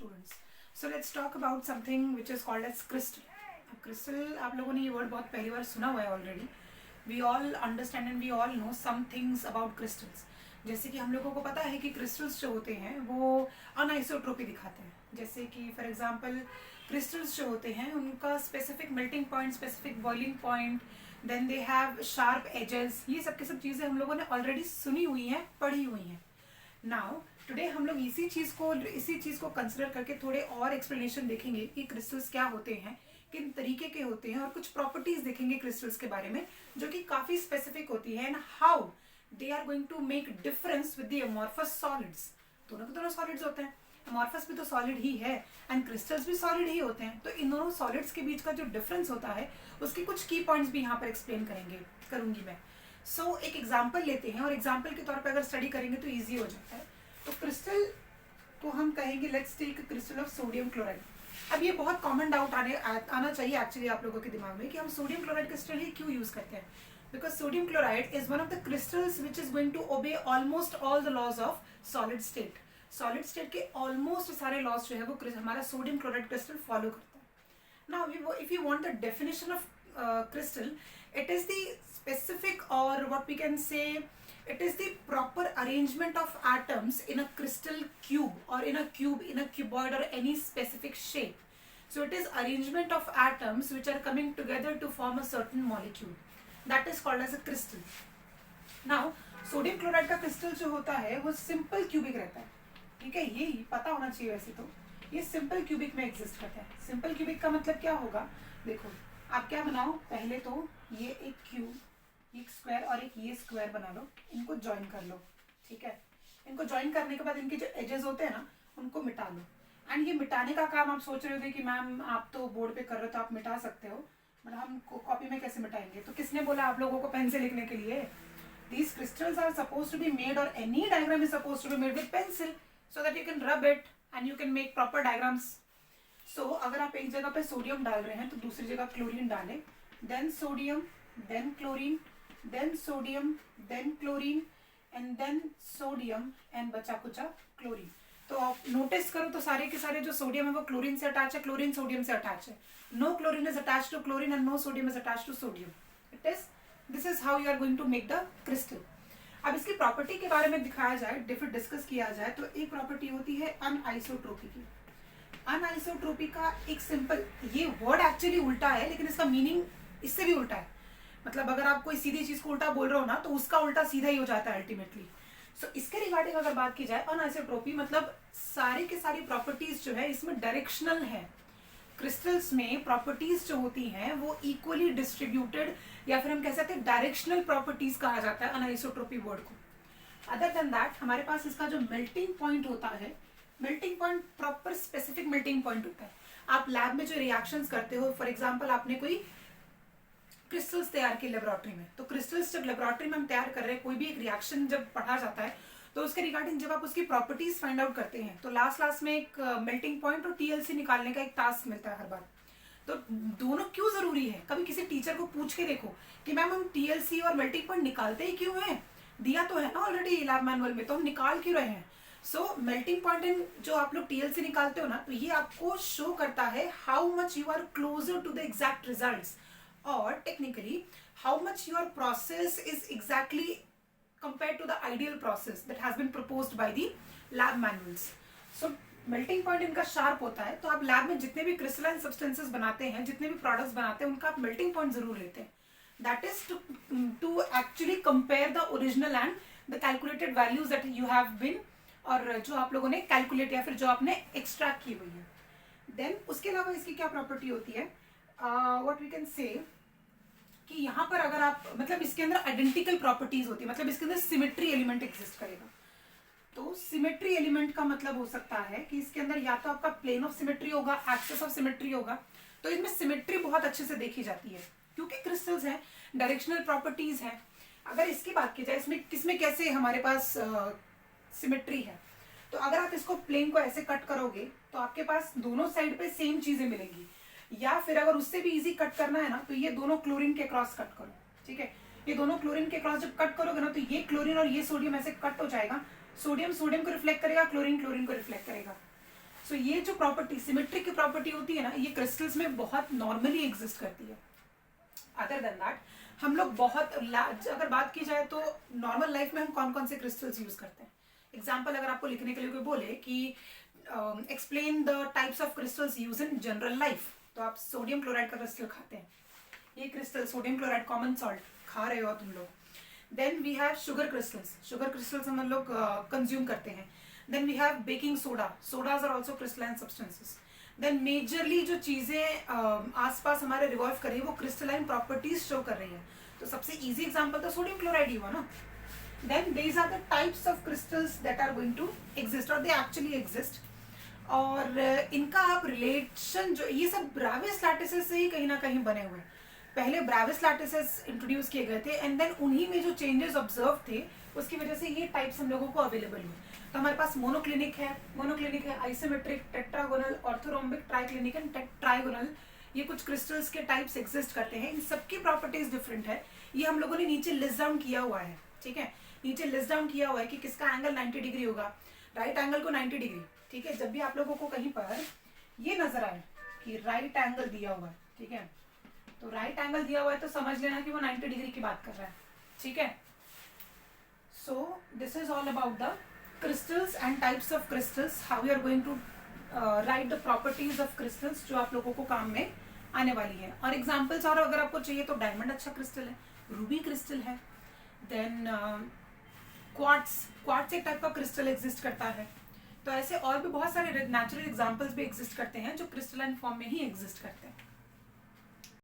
students. So let's talk about something which is called as crystal. अब crystal आप लोगों ने ये word बहुत पहली बार सुना हुआ है already. We all understand and we all know some things about crystals. जैसे कि हम लोगों को पता है कि crystals जो होते हैं वो अनआइसोट्रोपी दिखाते हैं. जैसे कि for example crystals जो होते हैं उनका specific melting point, specific boiling point, then they have sharp edges. ये सब की सब चीज़ें हम लोगों ने already सुनी हुई हैं, पढ़ी हुई हैं. नाउ टुडे हम लोग इसी चीज़ को कंसिडर करके थोड़े और एक्सप्लेनेशन देखेंगे कि क्रिस्टल्स क्या होते हैं, किन तरीके के होते हैं, और कुछ प्रॉपर्टीज देखेंगे क्रिस्टल्स के बारे में जो कि काफ़ी स्पेसिफिक होती है, and how they are going to make difference with the amorphous solids. दोनों के दोनों सॉलिड्स होते हैं, अमॉर्फस भी तो सॉलिड ही है एंड क्रिस्टल्स भी सॉलिड ही होते हैं. तो इन दोनों सॉलिड्स के बीच का जो डिफरेंस होता है उसके कुछ की पॉइंट्स भी यहाँ पर एक्सप्लेन करूंगी मैं. सो एक एग्जाम्पल लेते हैं और एग्जाम्पल के तौर पर अगर स्टडी करेंगे तो ईजी हो जाता है. तो क्रिस्टल को हम कहेंगे let's take crystal of sodium chloride. अब ये बहुत कॉमन डाउट आना चाहिए एक्चुअली आप लोगों के दिमाग में कि हम सोडियम क्लोराइड क्रिस्टल ही क्यों यूज करते हैं. Because sodium chloride is one of the crystals which is going to obey almost all the laws of solid state. Solid state के ऑलमोस्ट सारे लॉज जो है वो हमारा सोडियम क्लोराइड क्रिस्टल फॉलो करता है. Now if you want the definition of crystal, it is the specific, or what we can say, it is the proper arrangement of atoms in a crystal cube, or in a cuboid, or any specific shape. So it is arrangement of atoms which are coming together to form a certain molecule. That is called as a crystal. Now sodium chloride का crystal जो होता है वो simple cubic रहता है. ठीक है, ये पता होना चाहिए. वैसे तो ये simple cubic में exist करता है. simple cubic का मतलब क्या होगा, देखो आप क्या बनाओ, पहले तो ये एक क्यूब, एक स्क्वायर और एक ये स्क्वायर बना लो, इनको ज्वाइन कर लो. ठीक है, इनको ज्वाइन करने के बाद इनके जो एजेस होते हैं ना उनको मिटा लो. एंड ये मिटाने का काम आप सोच रहे होगे कि मैम आप तो बोर्ड पे कर रहे हो तो आप मिटा सकते हो, मतलब हम कॉपी में कैसे मिटाएंगे. तो किसने बोला आप लोगों को पेन से लिखने के लिए? These crystals are suppose to be made, और any diagram is suppose to be made with pencil so that you can rub it and you can make proper diagrams. So अगर आप एक जगह पे सोडियम डाल रहे हैं तो दूसरी जगह क्लोरीन डालें, then sodium, then chlorine, then sodium, then chlorine, and then sodium, and बचा कुचा क्लोरीन. तो आप नोटिस करो तो सारे के सारे जो सोडियम है वो क्लोरीन से अटैच है, क्लोरीन सोडियम से अटैच है. No chlorine is attach to chlorine and no sodium is attach to sodium. This is how you are going to make the crystal. अब इसकी प्रॉपर्टी के बारे में दिखाया जाए, डिस्कस किया जाए, तो एक प्रॉपर्टी होती है अनआइसोट्रोपी की. अनआइसोट्रोपी का एक सिंपल, ये वर्ड एक्चुअली उल्टा है लेकिन इसका मीनिंग इससे भी उल्टा है. मतलब अगर आप कोई सीधी चीज को उल्टा बोल रहे हो ना तो उसका उल्टा सीधा ही हो जाता है अल्टीमेटली. सो इसके रिगार्डिंग अगर बात की जाए, अनआइसोट्रोपी मतलब सारी के सारी प्रॉपर्टीज जो है इसमें डायरेक्शनल है. क्रिस्टल्स में प्रॉपर्टीज जो होती हैं वो इक्वली डिस्ट्रीब्यूटेड, या फिर हम कह सकते हैं डायरेक्शनल प्रॉपर्टीज कहा जाता है अनआइसोट्रोपी वर्ड को. अदर देन दैट हमारे पास इसका जो मेल्टिंग पॉइंट होता है, melting point proper specific melting point होता है. आप लैब में जो रिएक्शंस करते हो, फॉर एग्जांपल आपने कोई क्रिस्टल्स तैयार किए लेबोरेटरी में, तो क्रिस्टल्स जब लेबोरेटरी में हम तैयार कर रहे हैं, कोई भी एक रिएक्शन जब पढ़ा जाता है तो उसके रिगार्डिंग जब आप उसकी प्रॉपर्टीज फाइंड आउट करते हैं तो लास्ट में एक मेल्टिंग पॉइंट और टीएलसी निकालने का एक टास्क मिलता है हर बार. तो दोनों क्यों जरूरी है, कभी किसी टीचर को पूछ के देखो कि मैम हम टीएलसी और मेल्टिंग पॉइंट निकालते ही क्यों है, दिया तो है ना ऑलरेडी लैब मैनुअल में, तो हम निकाल क्यों रहे हैं. सो मेल्टिंग पॉइंट इन जो आप लोग टीएलसी निकालते हो ना, तो ये आपको शो करता है how much you are closer to the exact results, और technically how much your process is exactly compared to the ideal process that has been proposed by the lab manuals. So melting point इनका sharp होता है. तो आप lab में जितने भी crystalline substances बनाते हैं, जितने भी products बनाते हैं, उनका आप melting point जरूर लेते हैं. That is to actually compare the original and the calculated values that you have been, और जो आप लोगों ने calculate या फिर जो आपने extract की हुई है. Then उसके अलावा इसकी क्या property होती है, what we can say कि यहाँ पर अगर आप, मतलब इसके अंदर आइडेंटिकल प्रॉपर्टीज होती है, मतलब इसके अंदर सिमेट्री एलिमेंट एग्जिस्ट करेगा. तो सिमेट्री एलिमेंट का मतलब हो सकता है कि इसके अंदर या तो आपका प्लेन ऑफ सिमेट्री होगा, एक्सिस ऑफ सिमेट्री होगा. तो इसमें सिमेट्री बहुत अच्छे से देखी जाती है क्योंकि क्रिस्टल्स हैं, डायरेक्शनल प्रॉपर्टीज हैं. अगर इसकी बात की जाए इसमें किसमें कैसे हमारे पास सिमेट्री है, तो अगर आप इसको प्लेन को ऐसे कट करोगे तो आपके पास दोनों साइड पे सेम चीजें मिलेंगी. या फिर अगर उससे भी इजी कट करना है ना तो ये दोनों क्लोरीन के क्रॉस कट करो. ठीक है, ये दोनों क्लोरीन के क्रॉस जब कट करोगे ना तो ये क्लोरीन और ये सोडियम ऐसे कट हो जाएगा. सोडियम सोडियम को रिफ्लेक्ट करेगा, क्लोरीन क्लोरीन को रिफ्लेक्ट करेगा. सो ये जो प्रॉपर्टी, सिमेट्रिक की प्रॉपर्टी होती है ना, ये क्रिस्टल्स में बहुत नॉर्मली एग्जिस्ट करती है. अदर देन दैट हम लोग बहुत, अगर बात की जाए तो नॉर्मल लाइफ में हम कौन कौन से क्रिस्टल्स यूज करते हैं. एग्जाम्पल अगर आपको लिखने के लिए कोई बोले कि explain the types of crystals use in general life, तो आप सोडियम क्लोराइड का क्रिस्टल खाते हैं. ये crystal sodium chloride common salt खा रहे हो तुम लोग. Then we have sugar crystals, sugar crystals हम लोग कंज्यूम करते हैं. Then we have baking soda, sodas are also crystalline substances. Then majorly जो चीजें आसपास हमारे रिवॉल्व कर रही है वो क्रिस्टलाइन प्रॉपर्टीज शो कर रही है. तो सबसे इजी एग्जांपल तो सोडियम क्लोराइड ही हुआ ना. Then these are the types of crystals that are going to exist और दे एक्चुअली एग्जिस्ट. और इनका आप रिलेशन, जो ये सब ब्राविस लैटिसेस से ही कहीं ना कहीं बने हुए हैं. पहले ब्राविस लैटिसेस इंट्रोड्यूस किए गए थे एंड देन उन्हीं में जो चेंजेस ऑब्जर्व थे उसकी वजह से ये टाइप्स हम लोगों को अवेलेबल हुए. तो हमारे पास मोनोक्लिनिक है, isometric, tetragonal, orthorhombic, triclinic and trigonal. ये कुछ क्रिस्टल्स के टाइप्स एग्जिस्ट करते हैं. इन सबकी प्रॉपर्टीज डिफरेंट है. ये हम लोगों ने नीचे लिस्ट डाउन किया हुआ है. ठीक है, नीचे लिस्ट डाउन किया हुआ है कि किसका एंगल 90 डिग्री होगा, राइट एंगल को 90 डिग्री. ठीक है, जब भी आप लोगों को कहीं पर ये नजर आए कि राइट एंगल दिया हुआ है, ठीक है, तो राइट एंगल दिया हुआ है तो समझ लेना कि वो 90 डिग्री की बात कर रहा है. ठीक है, so this is all about the crystals and types of crystals, how we are going to write the properties of crystals जो आप लोगों को काम में आने वाली है. और एग्जाम्पल्स और अगर आपको चाहिए तो डायमंड अच्छा क्रिस्टल है, रूबी क्रिस्टल है. देन क्वार्ट्स एक टाइप का क्रिस्टल एग्जिस्ट करता है. तो ऐसे और भी बहुत सारे नेचुरल एग्जाम्पल्स भी एग्जिस्ट करते हैं जो क्रिस्टलाइन फॉर्म में ही एग्जिस्ट करते हैं.